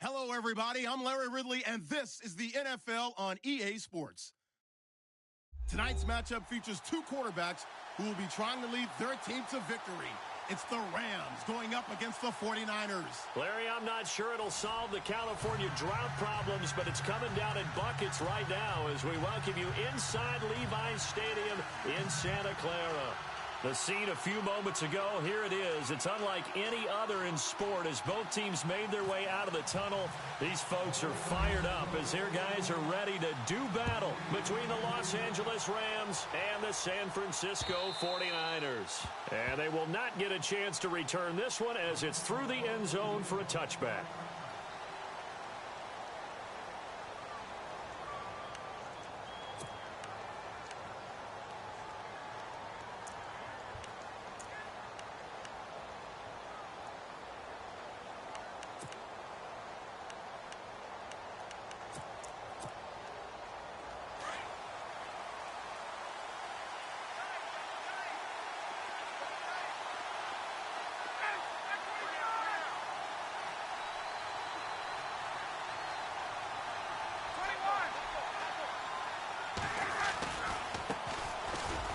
Hello, everybody. I'm Larry Ridley, and this is the NFL on EA Sports. Tonight's matchup features two quarterbacks who will be trying to lead their team to victory. It's the Rams going up against the 49ers. Larry, I'm not sure it'll solve the California drought problems, but it's coming down in buckets right now as we welcome you inside Levi's Stadium in Santa Clara. The scene a few moments ago, here it is. It's unlike any other in sport as both teams made their way out of the tunnel. These folks are fired up as their guys are ready to do battle between the Los Angeles Rams and the San Francisco 49ers. And they will not get a chance to return this one as it's through the end zone for a touchback.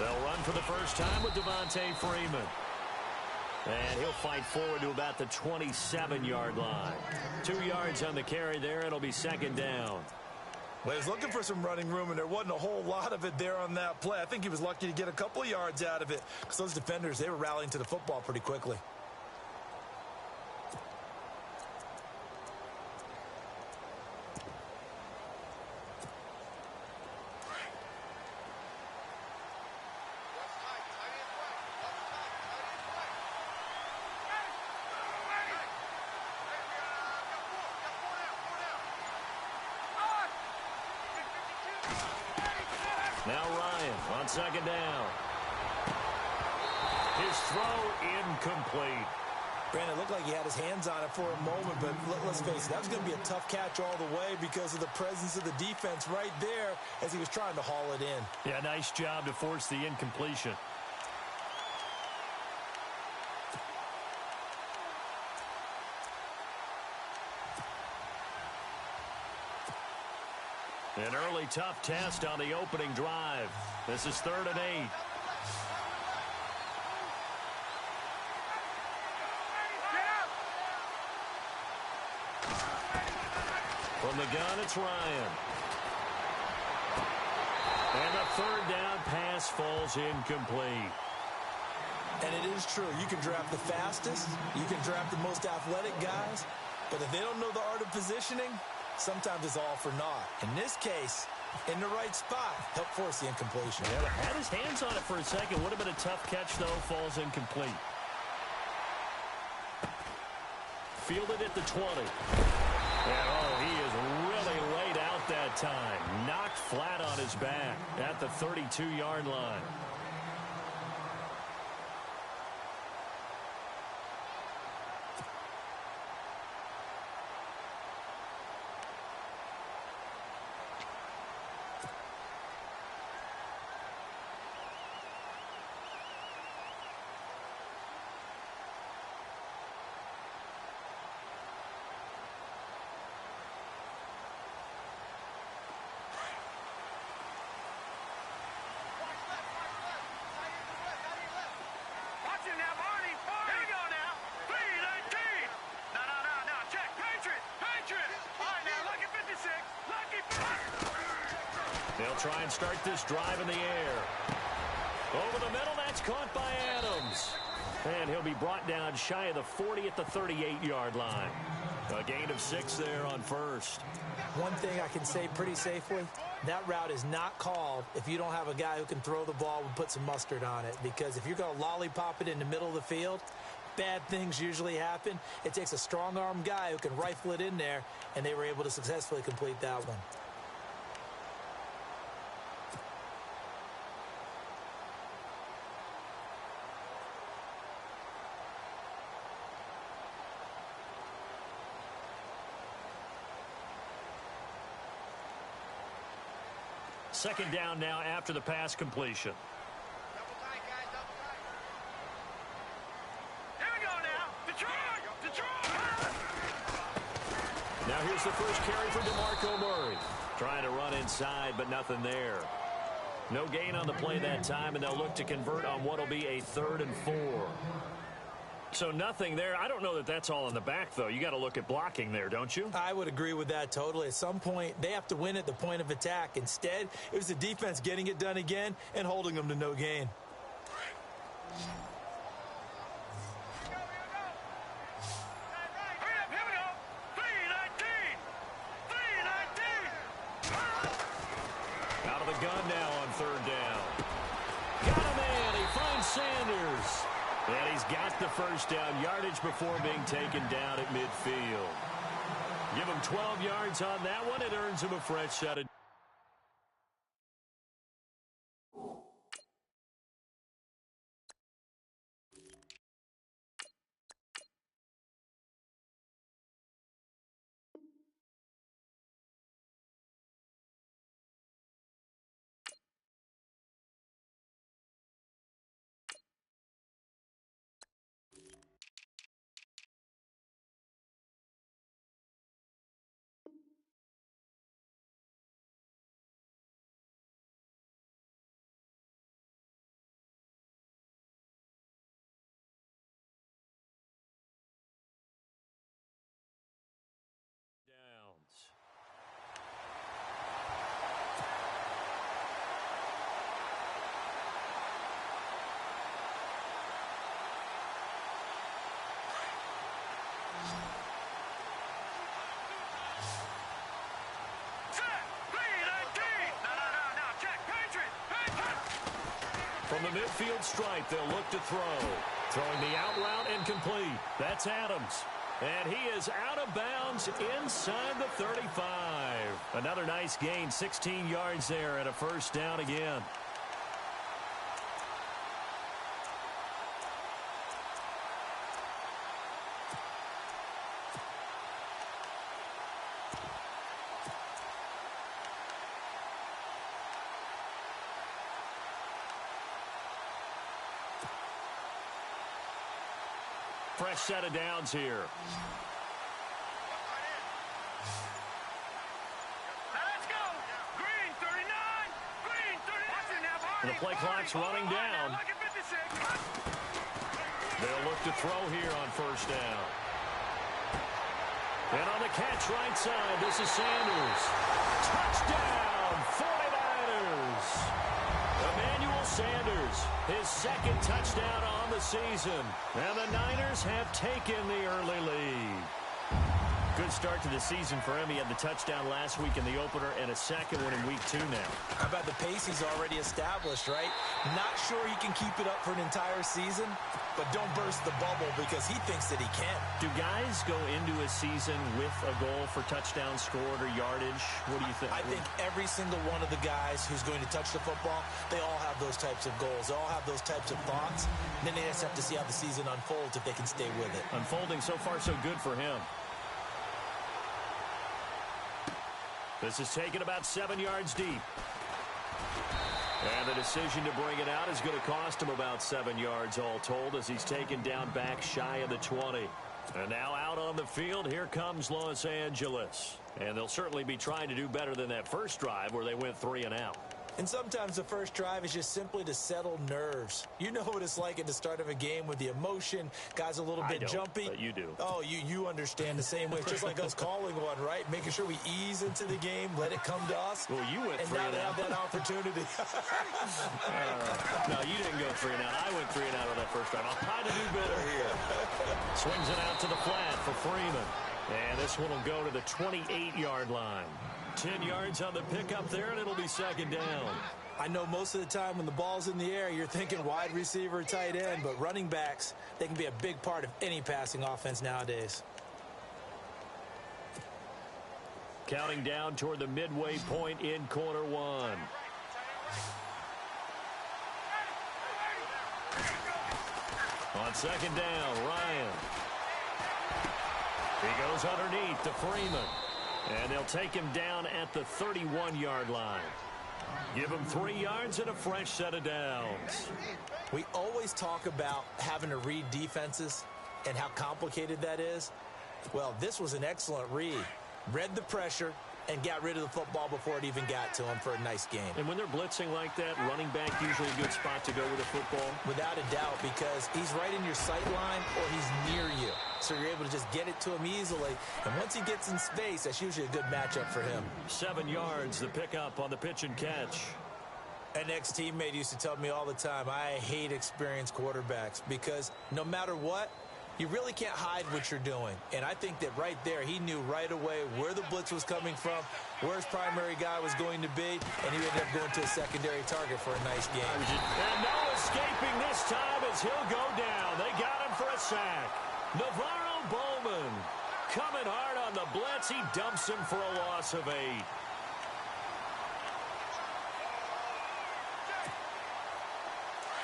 They'll run for the first time with Devontae Freeman. And he'll fight forward to about the 27-yard line. 2 yards on the carry there. It'll be second down. Well, he was looking for some running room, and there wasn't a whole lot of it there on that play. I think he was lucky to get a couple of yards out of it because those defenders, they were rallying to the football pretty quickly. Now Ryan on second down. His throw incomplete. Brandon, it looked like he had his hands on it for a moment, but let's face it, that was going to be a tough catch all the way because of the presence of the defense right there as he was trying to haul it in. Yeah, nice job to force the incompletion. An early tough test on the opening drive. This is 3rd and 8. From the gun, it's Ryan. And the 3rd down pass falls incomplete. And it is true. You can draft the fastest. You can draft the most athletic guys. But if they don't know the art of positioning, sometimes it's all for naught. In this case, in the right spot, helped force the incompletion. Yeah, had his hands on it for a second. Would have been a tough catch, though. Falls incomplete. Fielded at the 20. And, oh, he is really laid out that time. Knocked flat on his back at the 32-yard line. They'll try and start this drive in the air. Over the middle, that's caught by Adams. And he'll be brought down shy of the 40 at the 38-yard line. A gain of 6 there on first. One thing I can say pretty safely, that route is not called if you don't have a guy who can throw the ball and put some mustard on it. Because if you're going to lollipop it in the middle of the field, bad things usually happen. It takes a strong-arm guy who can rifle it in there, and they were able to successfully complete that one. Second down now after the pass completion. Double tight, guys, double tight. Here we go now. Detroit! Now here's the first carry for DeMarco Murray. Trying to run inside, but nothing there. No gain on the play that time, and they'll look to convert on what will be a 3rd and 4. So nothing there. I don't know that that's all in the back, though. You got to look at blocking there, don't you? I would agree with that totally. At some point, they have to win at the point of attack. Instead, it was the defense getting it done again and holding them to no gain. Out of the gun now on 3rd down. Got a man. He finds Sanders. And he's got the first down yardage before being taken down at midfield. Give him 12 yards on that one. It earns him a fresh set of From the midfield stripe, they'll look to throw. Throwing the out route and complete. That's Adams. And he is out of bounds inside the 35. Another nice gain, 16 yards there and a first down again. Fresh set of downs here. Let's go. Green 39. Green 39. The play clock's running down. They'll look to throw here on first down. And on the catch right side, this is Sanders. Touchdown, 49ers. Emmanuel Sanders, his second touchdown on the season. And the Niners have taken the early lead. Good start to the season for him. He had the touchdown last week in the opener and a second one in week 2 now. How about the pace he's already established, right? Not sure he can keep it up for an entire season, but don't burst the bubble because he thinks that he can. Do guys go into a season with a goal for touchdowns scored or yardage? What do you think? I think every single one of the guys who's going to touch the football, they all have those types of goals. They all have those types of thoughts. And then they just have to see how the season unfolds if they can stay with it. Unfolding so far so good for him. This is taken about 7 yards deep. And the decision to bring it out is going to cost him about 7 yards all told as he's taken down back shy of the 20. And now out on the field, here comes Los Angeles. And they'll certainly be trying to do better than that first drive where they went 3 and out. And sometimes the first drive is just simply to settle nerves. You know what it's like at the start of a game with the emotion. Guys a little bit jumpy. But you do. Oh, you understand the same way. It's just like us calling one, right? Making sure we ease into the game, let it come to us. Well, you went 3 and now they have that opportunity. No, you didn't go 3 and out. I went 3 and out on that first drive. I'll try to do better here. Swings it out to the flat for Freeman. And this one will go to the 28-yard line. 10 yards on the pickup there, and it'll be second down. I know most of the time when the ball's in the air, you're thinking wide receiver, tight end, but running backs, they can be a big part of any passing offense nowadays. Counting down toward the midway point in quarter one. On second down, Ryan. He goes underneath to Freeman. And they'll take him down at the 31-yard line. Give him 3 yards and a fresh set of downs. We always talk about having to read defenses and how complicated that is. Well, this was an excellent read. Read the pressure and got rid of the football before it even got to him for a nice game. And when they're blitzing like that, running back usually a good spot to go with the football? Without a doubt, because he's right in your sight line or he's near you. So you're able to just get it to him easily. And once he gets in space, that's usually a good matchup for him. 7 yards, the pickup on the pitch and catch. An ex-teammate used to tell me all the time, I hate experienced quarterbacks because no matter what, you really can't hide what you're doing. And I think that right there, he knew right away where the blitz was coming from, where his primary guy was going to be, and he ended up going to a secondary target for a nice game. And no escaping this time as he'll go down. They got him for a sack. Navarro Bowman coming hard on the blitz. He dumps him for a loss of 8.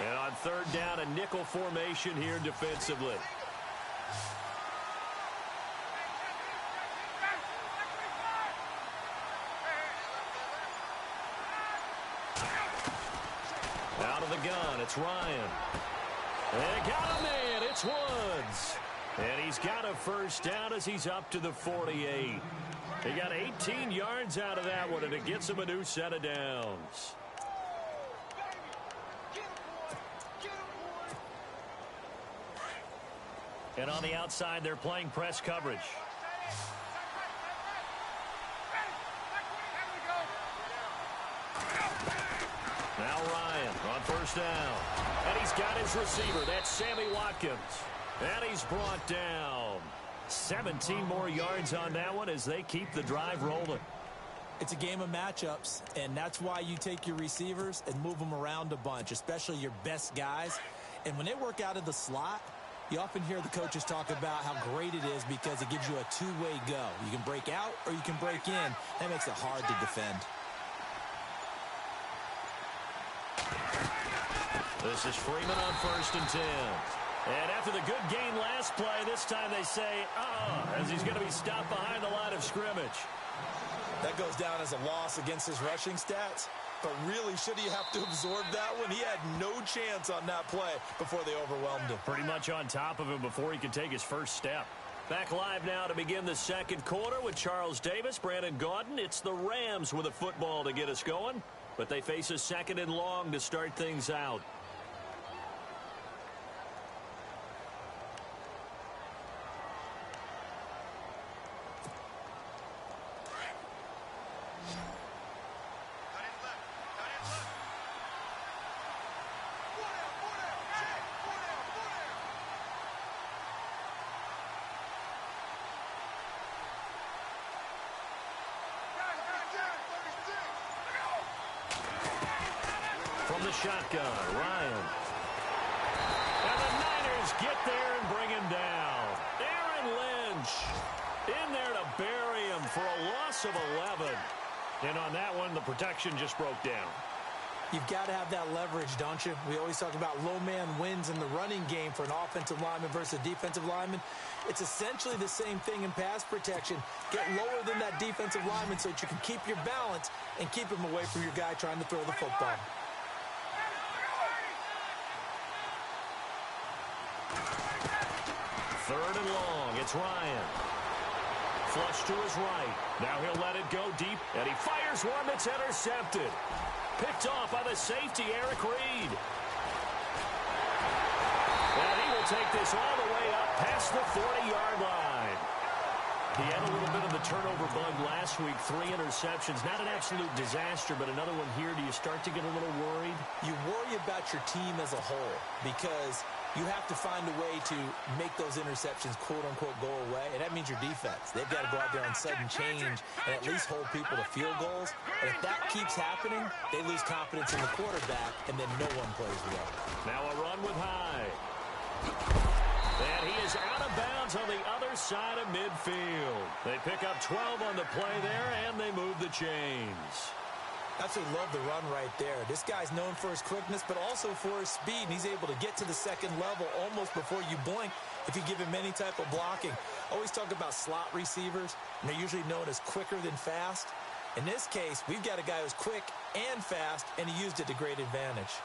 And on third down, a nickel formation here defensively. Out of the gun, it's Ryan. And got him in, it's Woods. And he's got a first down as he's up to the 48. He got 18 yards out of that one, and it gets him a new set of downs. And on the outside, they're playing press coverage. Now Ryan on first down. And he's got his receiver. That's Sammy Watkins. And he's brought down. 17 more yards on that one as they keep the drive rolling. It's a game of matchups, and that's why you take your receivers and move them around a bunch, especially your best guys. And when they work out of the slot, you often hear the coaches talk about how great it is because it gives you a two-way go. You can break out or you can break in. That makes it hard to defend. This is Freeman on 1st and 10. And after the good gain last play, this time they say, as he's going to be stopped behind the line of scrimmage. That goes down as a loss against his rushing stats. But really, should he have to absorb that one? He had no chance on that play before they overwhelmed him. Pretty much on top of him before he could take his first step. Back live now to begin the second quarter with Charles Davis, Brandon Gaudin. It's the Rams with a football to get us going, but they face a 2nd and long to start things out. From the shotgun, Ryan. And the Niners get there and bring him down. Aaron Lynch in there to bury him for a loss of 11. And on that one, the protection just broke down. You've got to have that leverage, don't you? We always talk about low man wins in the running game for an offensive lineman versus a defensive lineman. It's essentially the same thing in pass protection. Get lower than that defensive lineman so that you can keep your balance and keep him away from your guy trying to throw the football. Third and long, it's Ryan. Flush to his right. Now he'll let it go deep, and he fires one that's intercepted. Picked off by the safety, Eric Reed. And he will take this all the way up past the 40-yard line. He had a little bit of the turnover bug last week, 3 interceptions. Not an absolute disaster, but another one here. Do you start to get a little worried? You worry about your team as a whole because you have to find a way to make those interceptions, quote-unquote, go away, and that means your defense. They've got to go out there on sudden change and at least hold people to field goals. And if that keeps happening, they lose confidence in the quarterback, and then no one plays well. Now a run with High. And he is out of bounds on the other side of midfield. They pick up 12 on the play there, and they move the chains. Absolutely love the run right there. This guy's known for his quickness, but also for his speed, and he's able to get to the second level almost before you blink if you give him any type of blocking. Always talk about slot receivers, and they're usually known as quicker than fast. In this case, we've got a guy who's quick and fast, and he used it to great advantage.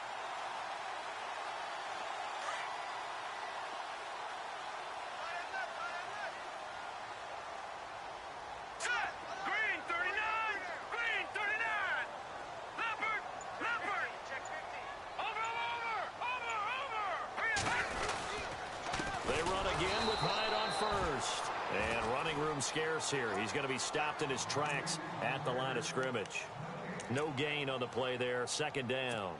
Scarce here. He's going to be stopped in his tracks at the line of scrimmage. No gain on the play there. 2nd down.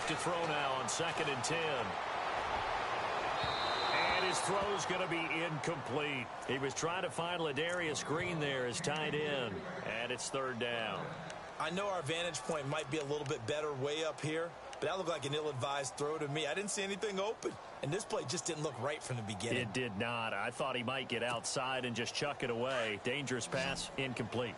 To throw now on 2nd and 10. And his throw's going to be incomplete. He was trying to find Ladarius Green there as tight end. And it's 3rd down. I know our vantage point might be a little bit better way up here, but that looked like an ill-advised throw to me. I didn't see anything open. And this play just didn't look right from the beginning. It did not. I thought he might get outside and just chuck it away. Dangerous pass, incomplete.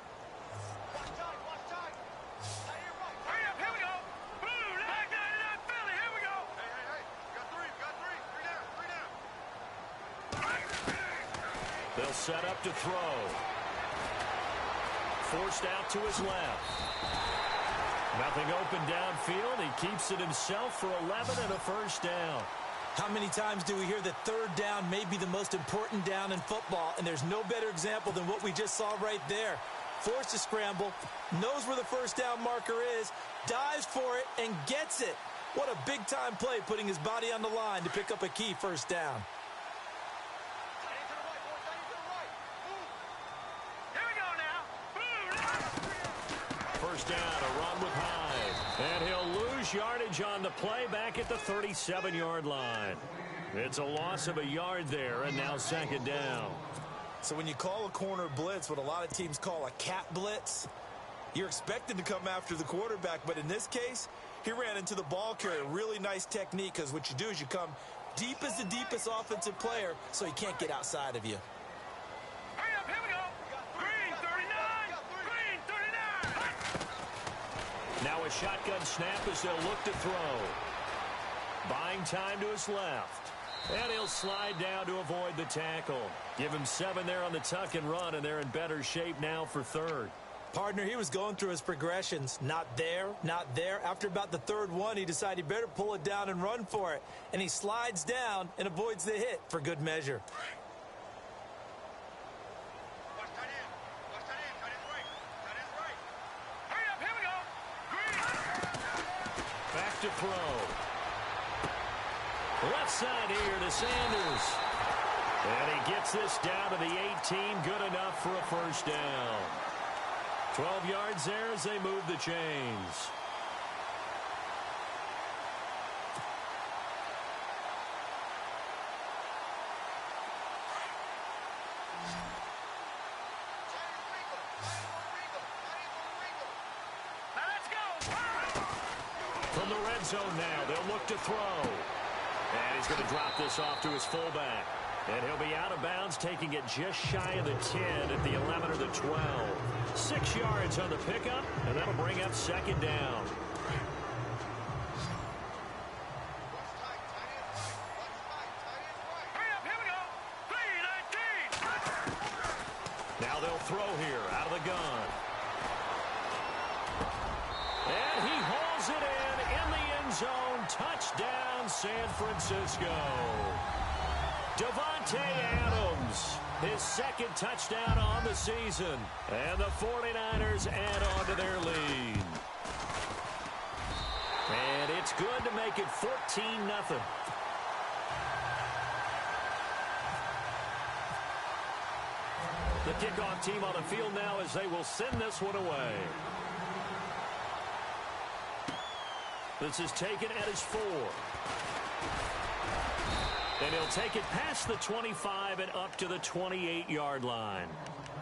They'll set up to throw. Forced out to his left. Nothing open downfield. He keeps it himself for 11 and a 1st down. How many times do we hear that 3rd down may be the most important down in football, and there's no better example than what we just saw right there. Forced to scramble, knows where the 1st down marker is, dives for it, and gets it. What a big-time play, putting his body on the line to pick up a key first down. First down, a run with Hyde. And he'll lose yardage on the play back at the 37-yard line. It's a loss of a yard there, and now second down. So when you call a corner blitz, what a lot of teams call a cat blitz, you're expected to come after the quarterback. But in this case, he ran into the ball carrier. Really nice technique, because what you do is you come deep as the deepest offensive player so he can't get outside of you. Hurry up, here we go. Green 39. Green 39. Now a shotgun snap as they'll look to throw. Buying time to his left. And he'll slide down to avoid the tackle. Give him 7 there on the tuck and run, and they're in better shape now for third. Partner, he was going through his progressions. Not there, not there. After about the third one, he decided he better pull it down and run for it. And he slides down and avoids the hit for good measure. Hurry up, here we go. Green. Back to throw. Left side here to Sanders. And he gets this down to the 18. Good enough for a first down. 12 yards there as they move the chains. Now let's go. From the red zone now, they'll look to throw. And he's going to drop this off to his fullback. And he'll be out of bounds, taking it just shy of the 10 at the 11 or the 12. 6 yards on the pickup, and that'll bring up second down. Hurry up, here we go. Green 19. Now they'll throw here out of the gun. And he hauls it in the end zone. Touchdown, San Francisco. Davante Adams, his second touchdown on the season. And the 49ers add on to their lead. And it's good to make it 14-0. The kickoff team on the field now as they will send this one away. This is taken at his 4. And he'll take it past the 25 and up to the 28-yard line.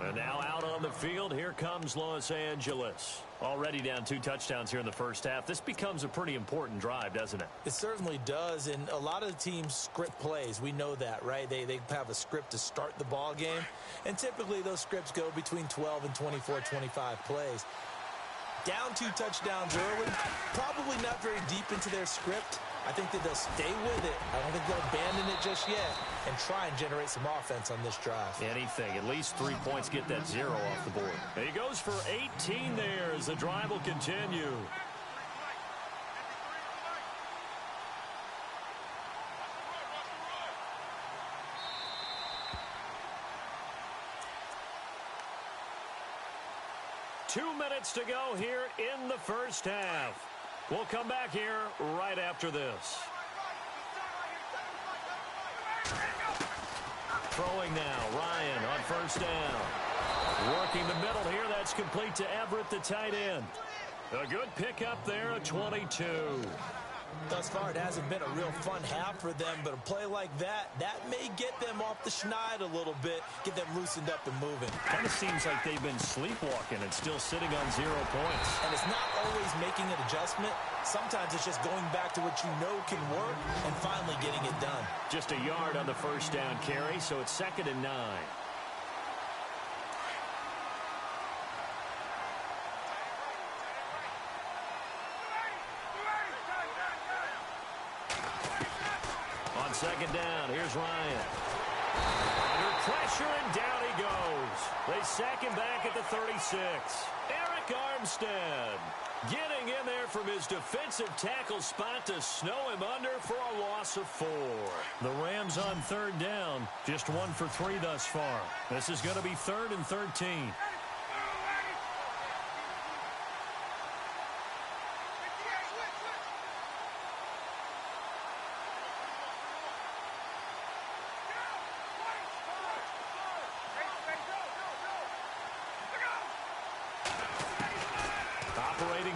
And now out on the field, here comes Los Angeles. Already down 2 touchdowns here in the first half. This becomes a pretty important drive, doesn't it? It certainly does, and a lot of the teams script plays. We know that, right? They have a script to start the ball game, and typically those scripts go between 12 and 24, 25 plays. Down 2 touchdowns early, probably not very deep into their script. I think that they'll stay with it. I don't think they'll abandon it just yet and try and generate some offense on this drive. Anything. At least 3 points, get that 0 off the board. And he goes for 18 there as the drive will continue. Two minutes to go here in the first half. We'll come back here right after this. Throwing now, Ryan on first down. Working the middle here, that's complete to Everett, the tight end. A good pickup there, a 22. Thus far, it hasn't been a real fun half for them, but a play like that may get them off the schneid a little bit, get them loosened up and moving. Kind of seems like they've been sleepwalking and still sitting on 0 points. And it's not always making an adjustment. Sometimes it's just going back to what you know can work and finally getting it done. Just a yard on the first down carry, so it's 2nd and 9. On second down, here's Ryan. Under pressure, and down he goes. They sack him back at the 36. Eric Armstead getting in there from his defensive tackle spot to snow him under for a loss of 4. The Rams on third down, just 1 for 3 thus far. This is going to be 3rd and 13.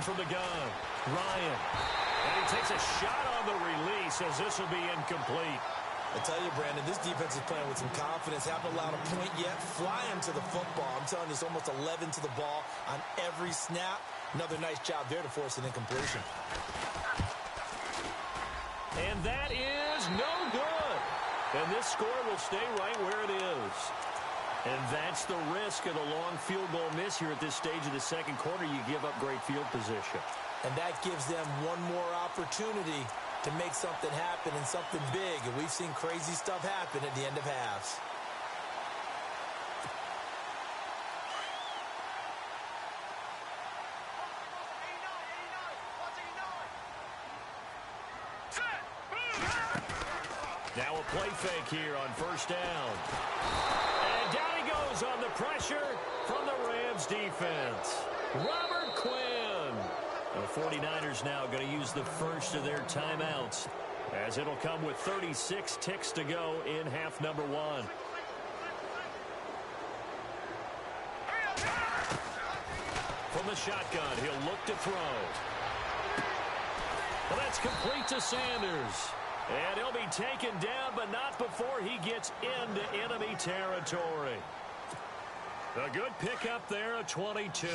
from the gun. Ryan. And he takes a shot on the release as this will be incomplete. I tell you, Brandon, this defense is playing with some confidence. Haven't allowed a point yet. Flying to the football. I'm telling you, it's almost 11 to the ball on every snap. Another nice job there to force an incompletion. And that is no good. And this score will stay right where it is. And that's the risk of the long field goal miss here at this stage of the second quarter. You give up great field position. And that gives them one more opportunity to make something happen and something big. And we've seen crazy stuff happen at the end of halves. Now a play fake here on first down. And down he goes on the pressure from the Rams defense. Robert Quinn. The 49ers now going to use the first of their timeouts, as it'll come with 36 ticks to go in half number one. From the shotgun, he'll look to throw. Well, that's complete to Sanders. And he'll be taken down, but not before he gets into enemy territory. A good pickup there, a 22.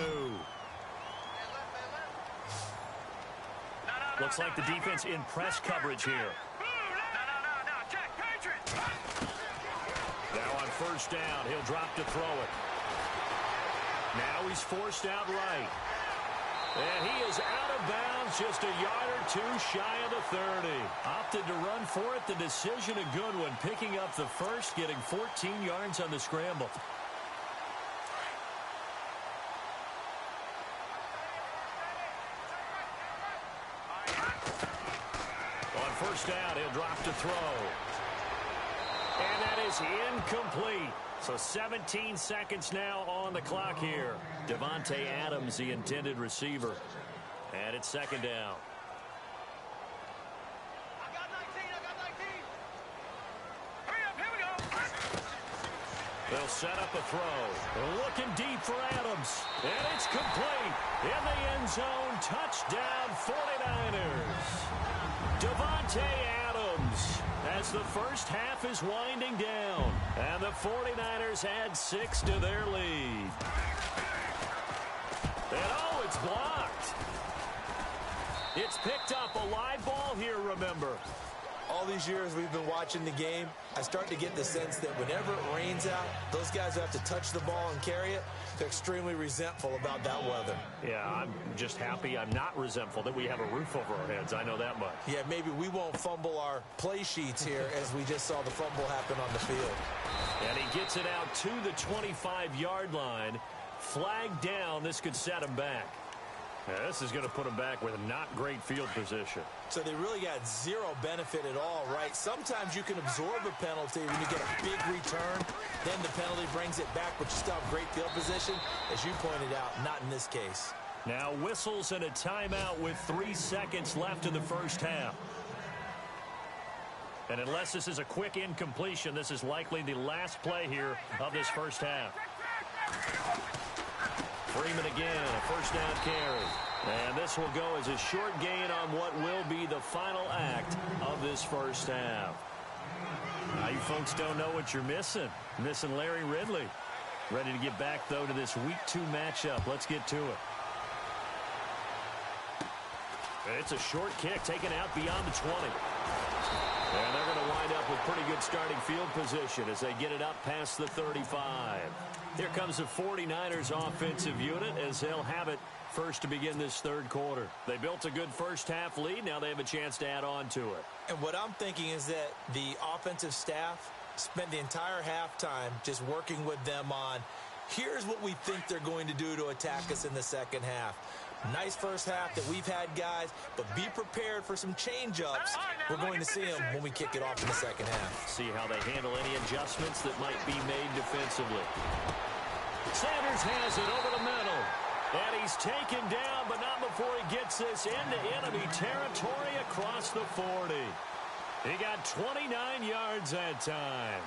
Looks like the defense in press coverage here. Now on first down, he'll drop to throw it. Now he's forced out right. And he is out of bounds, just a yard or two shy of the 30. Opted to run for it. The decision a good one, picking up the first, getting 14 yards on the scramble. On first down, he'll drop to throw. And that is incomplete. So 17 seconds now on the clock here. Davante Adams, the intended receiver. And it's second down. I got 19. Hurry up, here we go. They'll set up a throw. Looking deep for Adams. And it's complete. In the end zone, touchdown 49ers. Davante Adams, as the first half is winding down. And the 49ers add 6 to their lead. And oh, it's blocked. It's picked up, a live ball here, remember. All these years we've been watching the game, I start to get the sense that whenever it rains out, those guys who have to touch the ball and carry it, they're extremely resentful about that weather. Yeah, I'm just happy I'm not resentful that we have a roof over our heads. I know that much. Yeah, maybe we won't fumble our play sheets here as we just saw the fumble happen on the field. And he gets it out to the 25-yard line. Flag down. This could set him back. Yeah, this is going to put him back with not great field position. So they really got zero benefit at all, right? Sometimes you can absorb a penalty when you get a big return. Then the penalty brings it back, but you still have great field position. As you pointed out, not in this case. Now whistles and a timeout with 3 seconds left in the first half. And unless this is a quick incompletion, this is likely the last play here of this first half. Freeman again, a first down carry. And this will go as a short gain on what will be the final act of this first half. Now you folks don't know what you're missing. Missing Larry Ridley. Ready to get back, though, to this Week 2 matchup. Let's get to it. It's a short kick taken out beyond the 20. And they're going to wind up with pretty good starting field position as they get it up past the 35. Here comes the 49ers offensive unit as they'll have it first to begin this third quarter. They built a good first half lead. Now they have a chance to add on to it. And what I'm thinking is that the offensive staff spent the entire halftime just working with them on, here's what we think they're going to do to attack us in the second half. Nice first half that we've had, guys, but be prepared for some change-ups. We're going to see them when we kick it off in the second half. See how they handle any adjustments that might be made defensively. Sanders has it over the middle. And he's taken down, but not before he gets this into enemy territory across the 40. He got 29 yards that time.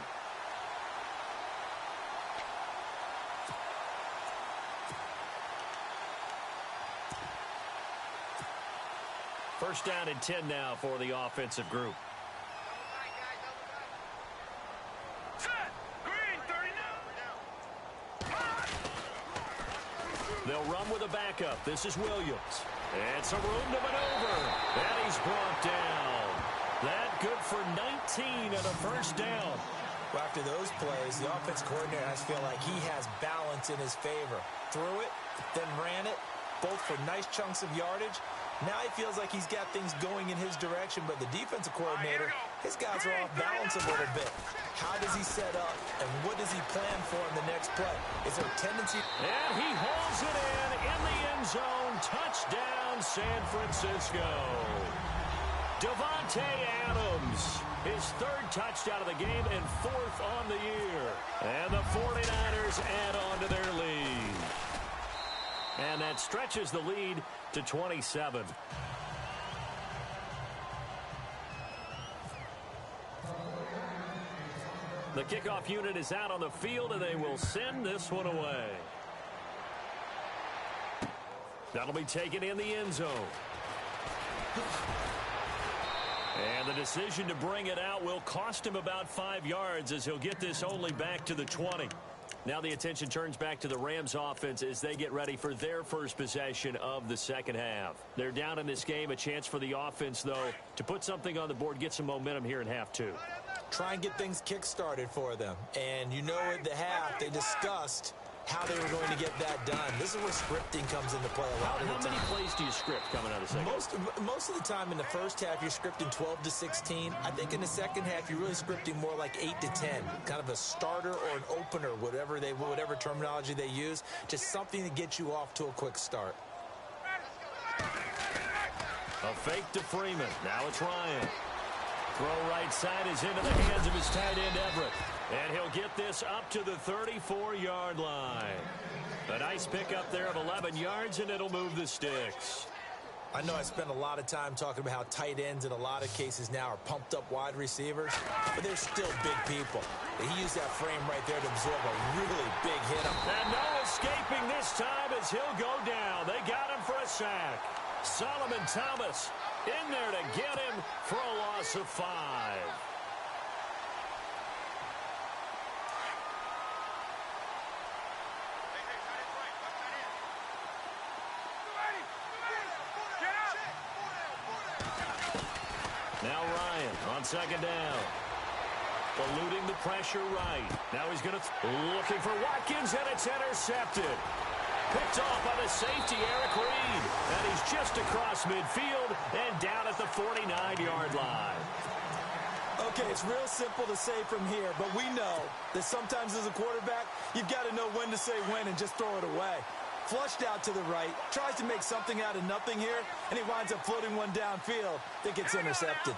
First down and 10 now for the offensive group. Set. Green, 39. They'll run with a backup. This is Williams. And some room to maneuver. And he's brought down. That good for 19 and a first down. Well, after those plays, the offense coordinator has to feel like he has balance in his favor. Threw it, then ran it, both for nice chunks of yardage. Now he feels like he's got things going in his direction, but the defensive coordinator, his guys are off balance a little bit. How does he set up, and what does he plan for in the next play? Is there a tendency? And he hauls it in the end zone. Touchdown, San Francisco. Davante Adams, his third touchdown of the game and fourth on the year. And the 49ers add on to their lead. And that stretches the lead to 27. The kickoff unit is out on the field, and they will send this one away. That'll be taken in the end zone. And the decision to bring it out will cost him about 5 yards as he'll get this only back to the 20. Now the attention turns back to the Rams offense as they get ready for their first possession of the second half. They're down in this game. A chance for the offense, though, to put something on the board, get some momentum here in half two. Try and get things kick-started for them. And you know at the half they discussed how they were going to get that done. This is where scripting comes into play a lot of the time. How many plays do you script coming out of the second? Most of the time in the first half, you're scripting 12 to 16. I think in the second half, you're really scripting more like 8 to 10. Kind of a starter or an opener, whatever terminology they use. Just something to get you off to a quick start. A fake to Freeman. Now it's Ryan. Throw right side is into the hands of his tight end, Everett. And he'll get this up to the 34-yard line. A nice pickup there of 11 yards, and it'll move the sticks. I know I spend a lot of time talking about how tight ends in a lot of cases now are pumped-up wide receivers, but they're still big people. He used that frame right there to absorb a really big hit. And no escaping this time as he'll go down. They got him for a sack. Solomon Thomas in there to get him for a loss of 5. Now Ryan on second down. Eluding the pressure right. Now he's going to looking for Watkins, and it's intercepted. Picked off by the safety, Eric Reed. And he's just across midfield and down at the 49-yard line. Okay, it's real simple to say from here, but we know that sometimes as a quarterback, you've got to know when to say when and just throw it away. Flushed out to the right, tries to make something out of nothing here, and he winds up floating one downfield that gets intercepted.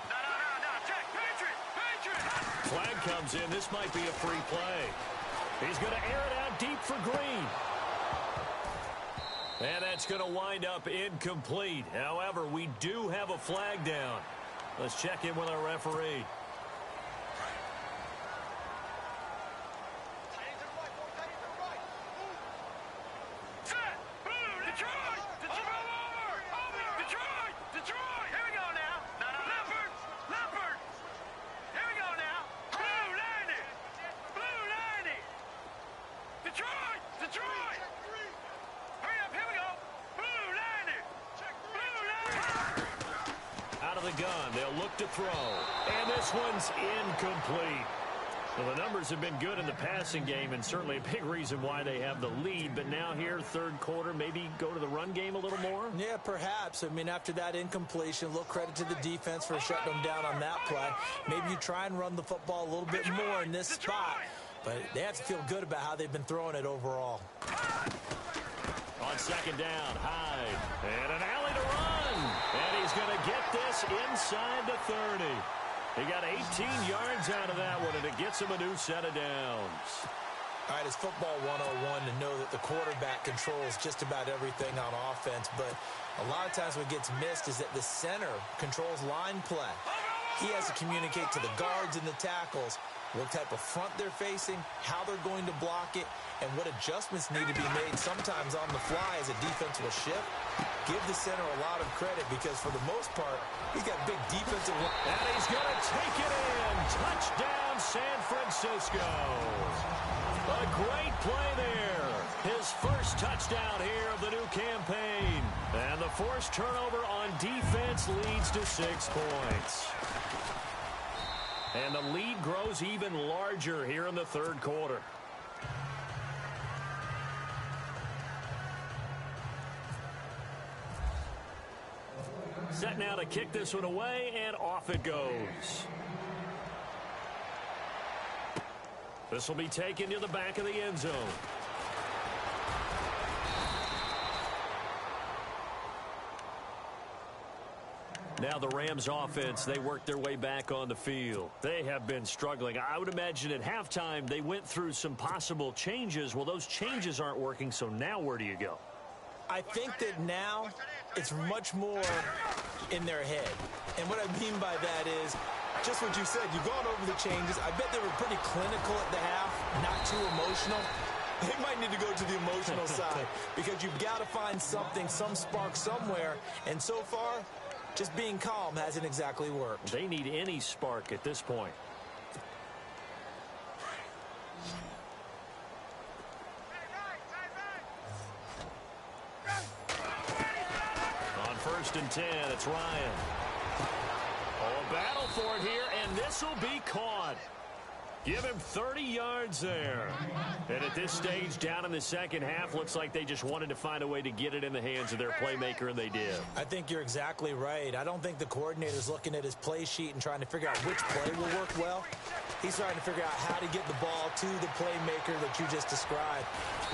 Flag comes in. This might be a free play. He's going to air it out deep for Green. And that's going to wind up incomplete. However, we do have a flag down. Let's check in with our referee. To throw, and this one's incomplete. Well, the numbers have been good in the passing game, and certainly a big reason why they have the lead. But now here, third quarter, maybe go to the run game a little more? Yeah, perhaps. I mean, after that incompletion, a little credit to the defense for shutting them down on that play. Maybe you try and run the football a little bit more in this spot. But they have to feel good about how they've been throwing it overall. On second down, Hyde. And an alley to run. And he's going to get this inside the 30. He got 18 yards out of that one, and it gets him a new set of downs. All right, it's football 101 to know that the quarterback controls just about everything on offense. But a lot of times what gets missed is that the center controls line play. He has to communicate to the guards and the tackles what type of front they're facing, how they're going to block it, and what adjustments need to be made sometimes on the fly as a defense will shift. Give the center a lot of credit because for the most part, he's got big defensive work. And he's going to take it in. Touchdown, San Francisco. A great play there. His first touchdown here of the new campaign. And the forced turnover on defense leads to 6 points. And the lead grows even larger here in the third quarter. Set now to kick this one away, and off it goes. This will be taken to the back of the end zone. Now the Rams offense, they work their way back on the field. They have been struggling. I would imagine at halftime they went through some possible changes. Well, those changes aren't working, so now where do you go? I think that now it's much more in their head. And what I mean by that is just what you said. You've gone over the changes. I bet they were pretty clinical at the half, not too emotional. They might need to go to the emotional side because you've got to find something, some spark somewhere. And so far, just being calm hasn't exactly worked. They need any spark at this point. On 1st and 10, it's Ryan. Oh, a battle for it here, and this will be caught. Give him 30 yards there. And at this stage, down in the second half, looks like they just wanted to find a way to get it in the hands of their playmaker, and they did. I think you're exactly right. I don't think the coordinator's looking at his play sheet and trying to figure out which play will work well. He's trying to figure out how to get the ball to the playmaker that you just described.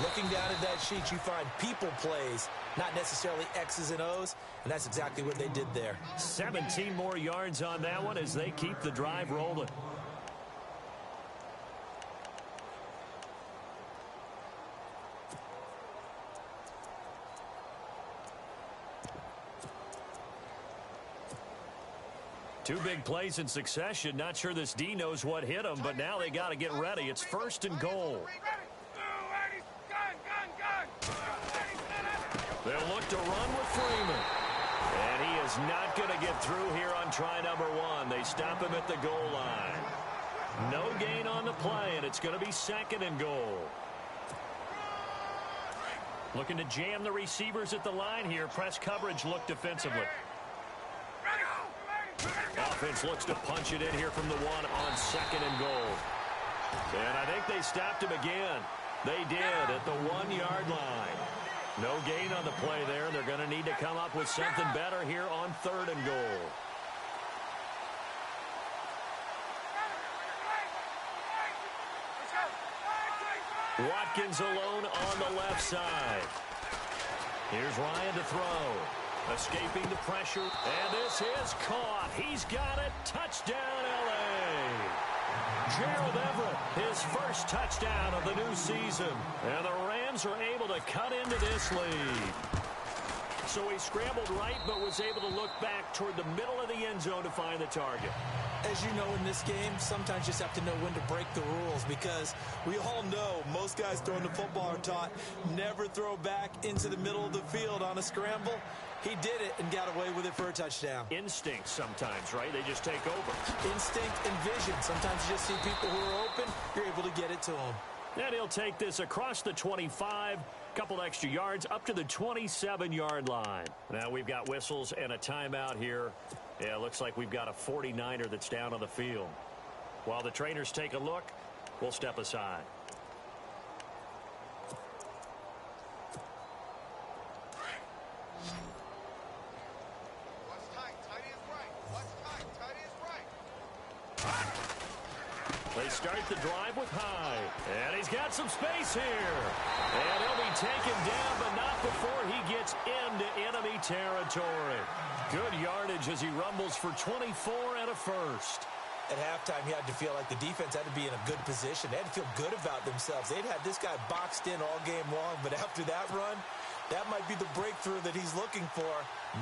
Looking down at that sheet, you find people plays, not necessarily X's and O's, and that's exactly what they did there. 17 more yards on that one as they keep the drive rolling. Two big plays in succession. Not sure this D knows what hit him, but now they got to get ready. It's 1st and goal. They'll look to run with Freeman. And he is not going to get through here on try number 1. They stop him at the goal line. No gain on the play, and it's going to be 2nd and goal. Looking to jam the receivers at the line here. Press coverage look defensively. Offense looks to punch it in here from the 1 on 2nd and goal. And I think they stopped him again. They did at the 1-yard line. No gain on the play there. They're going to need to come up with something better here on 3rd and goal. Watkins alone on the left side. Here's Ryan to throw. Escaping the pressure, and this is caught. He's got it. Touchdown, L.A. Gerald Everett, his first touchdown of the new season. And the Rams are able to cut into this lead. So he scrambled right, but was able to look back toward the middle of the end zone to find the target. As you know, in this game, sometimes you just have to know when to break the rules because we all know most guys throwing the football are taught never throw back into the middle of the field on a scramble. He did it and got away with it for a touchdown. Instinct sometimes, right? They just take over. Instinct and vision. Sometimes you just see people who are open, you're able to get it to them. And he'll take this across the 25, couple extra yards, up to the 27-yard line. Now we've got whistles and a timeout here. Yeah, it looks like we've got a 49er that's down on the field. While the trainers take a look, we'll step aside. They start the drive with Hyde. And he's got some space here. And he'll be taken down, but not before he gets into enemy territory. Good yardage as he rumbles for 24 and a first. At halftime, you had to feel like the defense had to be in a good position. They had to feel good about themselves. They'd had this guy boxed in all game long, but after that run, That might be the breakthrough that he's looking for.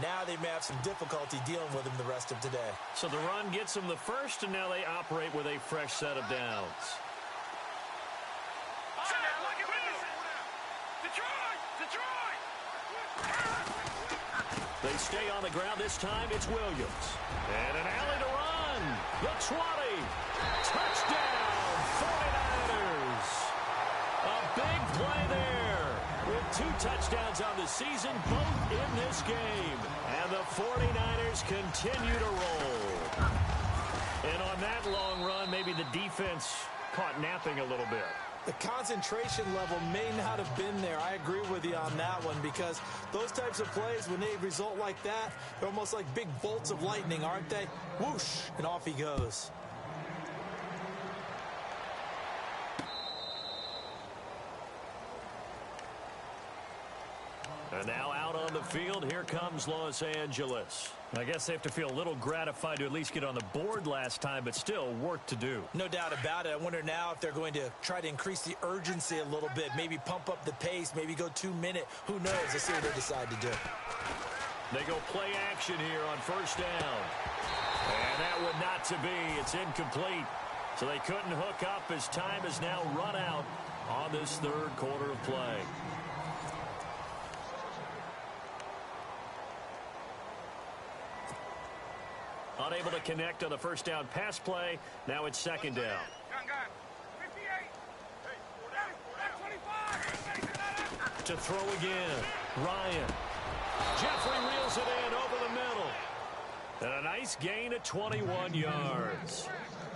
Now they may have some difficulty dealing with him the rest of today. So the run gets them the first, and now they operate with a fresh set of downs. They stay on the ground. This time it's Williams. And an alley to run. The 20. Touchdown, 49ers. A big play there. With 2 touchdowns on the season, both in this game. And the 49ers continue to roll. And on that long run, maybe the defense caught napping a little bit. The concentration level may not have been there. I agree with you on that one, because those types of plays, when they result like that, they're almost like big bolts of lightning, aren't they? Whoosh, and off he goes. And now out on the field, here comes Los Angeles. I guess they have to feel a little gratified to at least get on the board last time, but still work to do. No doubt about it. I wonder now if they're going to try to increase the urgency a little bit, maybe pump up the pace, maybe go 2-minute. Who knows? Let's see what they decide to do. They go play action here on first down. And that would not to be. It's incomplete. So they couldn't hook up as time has now run out on this third quarter of play. Unable to connect on the first down pass play. Now it's second down. To throw again. Ryan. Jeffrey reels it in over the middle. And a nice gain of 21 yards.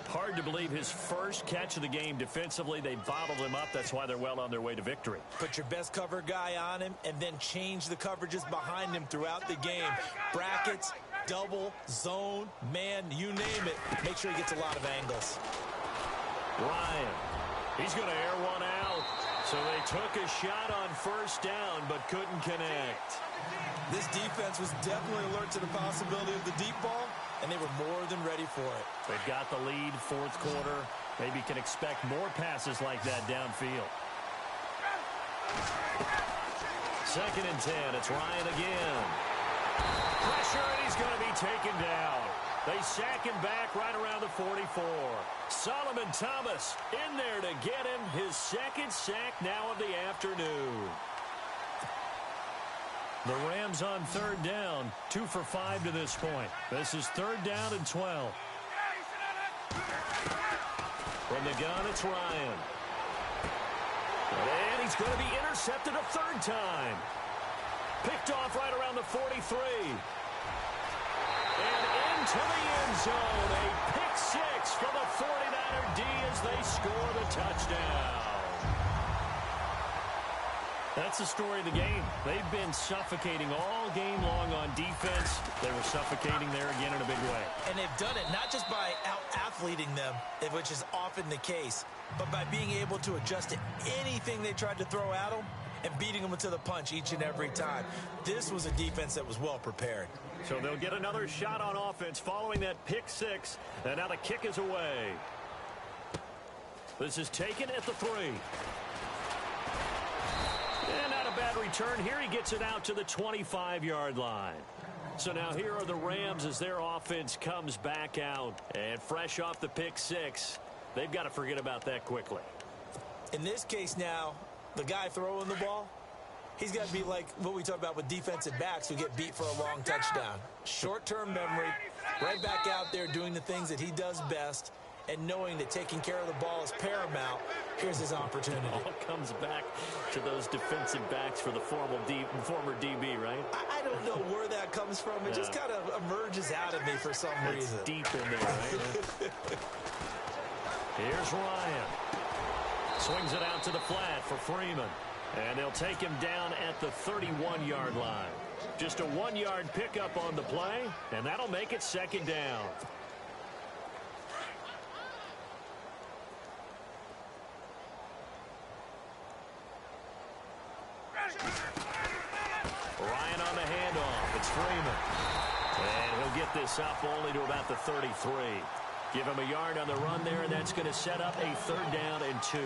Hard to believe his first catch of the game defensively. They bottled him up. That's why they're well on their way to victory. Put your best cover guy on him and then change the coverages behind him throughout the game. Brackets, double, zone, man, you name it. Make sure he gets a lot of angles. Ryan. He's going to air one out. So they took a shot on first down but couldn't connect. This defense was definitely alert to the possibility of the deep ball, and they were more than ready for it. They've got the lead, fourth quarter. Maybe can expect more passes like that downfield. Second and 10. It's Ryan again. Pressure, and he's going to be taken down. They sack him back right around the 44. Solomon Thomas in there to get him his second sack now of the afternoon. The Rams on third down, 2 for 5 to this point. This is third down and 12. From the gun, it's Ryan. And he's going to be intercepted a third time. Picked off right around the 43. And into the end zone. A pick six for the 49er D as they score the touchdown. That's the story of the game. They've been suffocating all game long on defense. They were suffocating there again in a big way. And they've done it not just by out-athleting them, which is often the case, but by being able to adjust to anything they tried to throw at them and beating them to the punch each and every time. This was a defense that was well prepared. So they'll get another shot on offense following that pick six. And now the kick is away. This is taken at the 3. And not a bad return. Here he gets it out to the 25-yard line. So now here are the Rams as their offense comes back out. And fresh off the pick six, they've got to forget about that quickly. In this case now, the guy throwing the ball, he's got to be like what we talk about with defensive backs who get beat for a long touchdown. Short-term memory, right back out there doing the things that he does best, and knowing that taking care of the ball is paramount. Here's his opportunity. It all comes back to those defensive backs for the former DB, right? I don't know where that comes from. It just kind of emerges out of me for some reason. It's deep in there, right? Here's Ryan. Swings it out to the flat for Freeman. And they'll take him down at the 31-yard line. Just a 1-yard pickup on the play, and that'll make it second down. Ryan on the handoff. It's Freeman. And he'll get this up only to about the 33. Give him a yard on the run there, and that's going to set up a 3rd down and 2.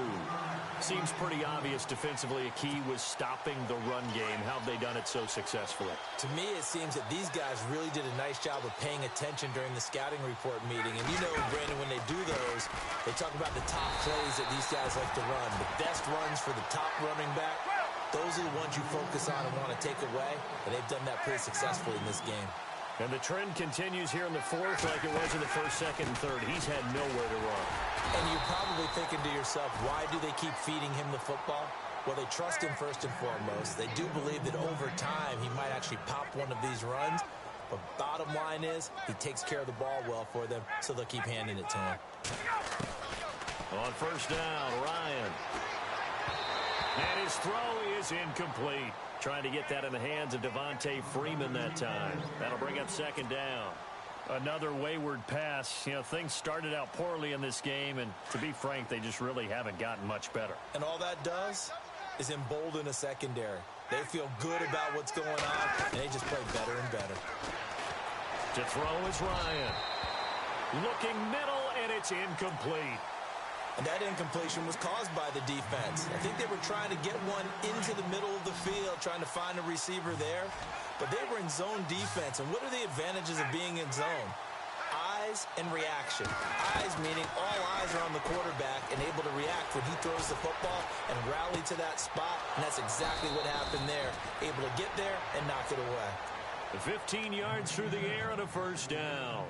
Seems pretty obvious defensively a key was stopping the run game. How have they done it so successfully? To me, it seems that these guys really did a nice job of paying attention during the scouting report meeting. And you know, Brandon, when they do those, they talk about the top plays that these guys like to run. The best runs for the top running back, those are the ones you focus on and want to take away. And they've done that pretty successfully in this game. And the trend continues here in the 4th like it was in the 1st, 2nd, and 3rd. He's had nowhere to run. And you're probably thinking to yourself, why do they keep feeding him the football? Well, they trust him first and foremost. They do believe that over time he might actually pop one of these runs. But bottom line is, he takes care of the ball well for them, so they'll keep handing it to him. On 1st down, Ryan. And his throw is incomplete. Trying to get that in the hands of Devontae Freeman that time. That'll bring up 2nd down. Another wayward pass. You know, things started out poorly in this game, and to be frank, they just really haven't gotten much better. And all that does is embolden a secondary. They feel good about what's going on, and they just play better and better. To throw is Ryan. Looking middle, and it's incomplete. And that incompletion was caused by the defense. I think they were trying to get one into the middle of the field, trying to find a receiver there. But they were in zone defense. And what are the advantages of being in zone? Eyes and reaction. Eyes meaning all eyes are on the quarterback and able to react when he throws the football and rally to that spot. And that's exactly what happened there. Able to get there and knock it away. 15 yards through the air on a 1st down.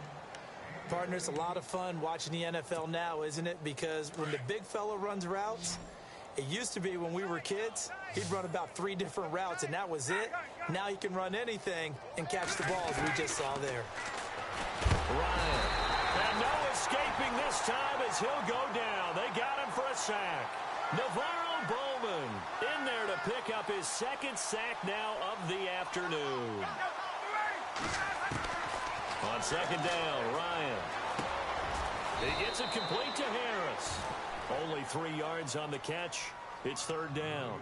Partner, it's a lot of fun watching the NFL now, isn't it? Because when the big fella runs routes, it used to be when we were kids, he'd run about 3 different routes, and that was it. Now he can run anything and catch the ball, as we just saw there. Ryan. And no escaping this time as he'll go down. They got him for a sack. Navarro Bowman in there to pick up his 2nd sack now of the afternoon. On 2nd down, Ryan. He gets it complete to Harris. Only 3 yards on the catch. It's 3rd down.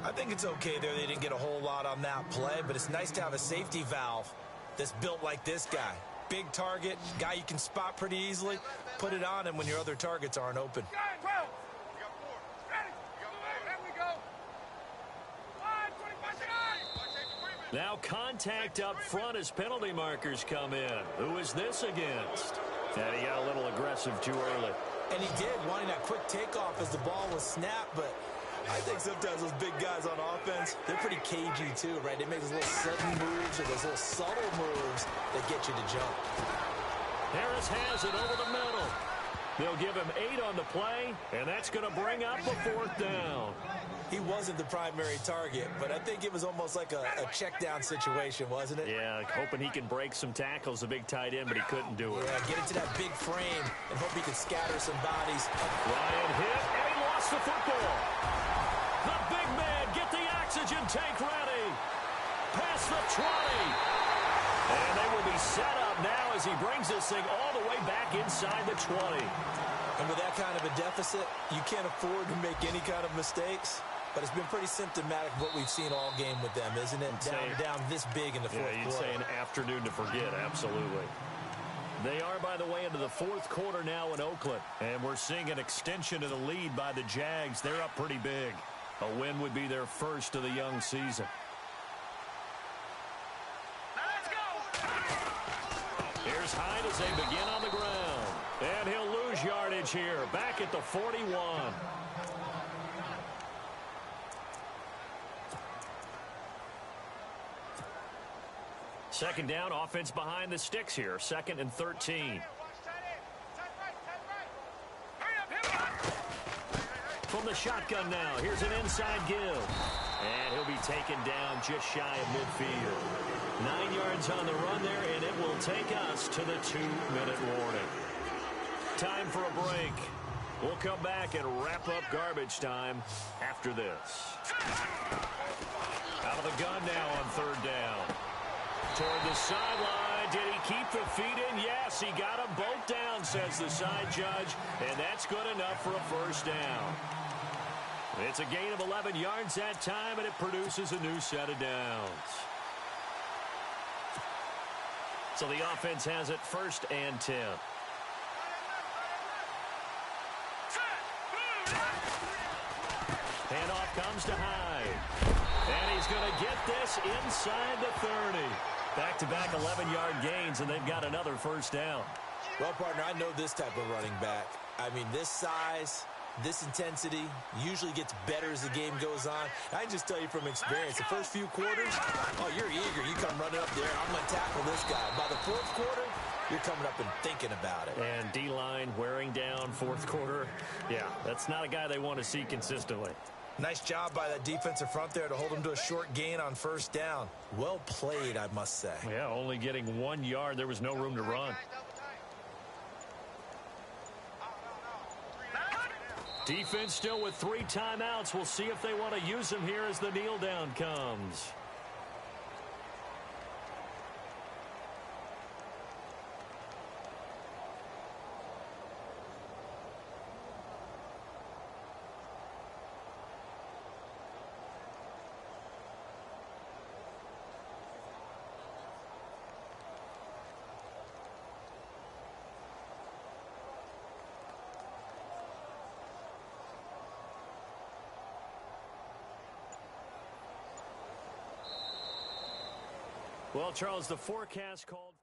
I think it's okay there. They didn't get a whole lot on that play, but it's nice to have a safety valve that's built like this guy. Big target, guy you can spot pretty easily. Put it on him when your other targets aren't open. Now contact up front as penalty markers come in. Who is this against? And he got a little aggressive too early. And he did, wanting that quick takeoff as the ball was snapped, but I think sometimes those big guys on offense, they're pretty cagey too, right? They make those little sudden moves or those little subtle moves that get you to jump. Harris has it over the middle. They'll give him 8 on the play, and that's going to bring up a 4th down. He wasn't the primary target, but I think it was almost like a check down situation, wasn't it? Yeah, hoping he can break some tackles, a big tight end, but he couldn't do it. Yeah, get into that big frame and hope he can scatter some bodies. Ryan hit, and he lost the football. The big man, get the oxygen tank ready. Past the 20. And they will be set up now as he brings this thing all the way back inside the 20. And with that kind of a deficit, you can't afford to make any kind of mistakes. But it's been pretty symptomatic of what we've seen all game with them, isn't it? Down this big in the 4th quarter. Yeah, you'd say an afternoon to forget, absolutely. They are, by the way, into the 4th quarter now in Oakland. And we're seeing an extension of the lead by the Jags. They're up pretty big. A win would be their first of the young season. Here's Hyde as they begin on the ground. And he'll lose yardage here. Back at the 41. Second down, offense behind the sticks here. 2nd and 13. From the shotgun now, here's an inside give. And he'll be taken down just shy of midfield. 9 yards on the run there, and it will take us to the 2-minute warning. Time for a break. We'll come back and wrap up garbage time after this. Out of the gun now on 3rd down. Toward the sideline. Did he keep the feet in? Yes, he got them both down, says the side judge. And that's good enough for a 1st down. It's a gain of 11 yards that time, and it produces a new set of downs. So the offense has it 1st and 10. to Hyde. And he's going to get this inside the 30. Back-to-back 11-yard gains, and they've got another first down. Well, partner, I know this type of running back. I mean, this size, this intensity usually gets better as the game goes on. I can just tell you from experience, the first few quarters, oh, you're eager. You come running up there, I'm going to tackle this guy. By the fourth quarter, you're coming up and thinking about it. And D-line wearing down fourth quarter. Yeah, that's not a guy they want to see consistently. Nice job by that defensive front there to hold him to a short gain on first down. Well played, I must say. Yeah, only getting 1 yard. There was no room to run. Defense still with 3 timeouts. We'll see if they want to use them here as the kneel down comes. Well, Charles, the forecast called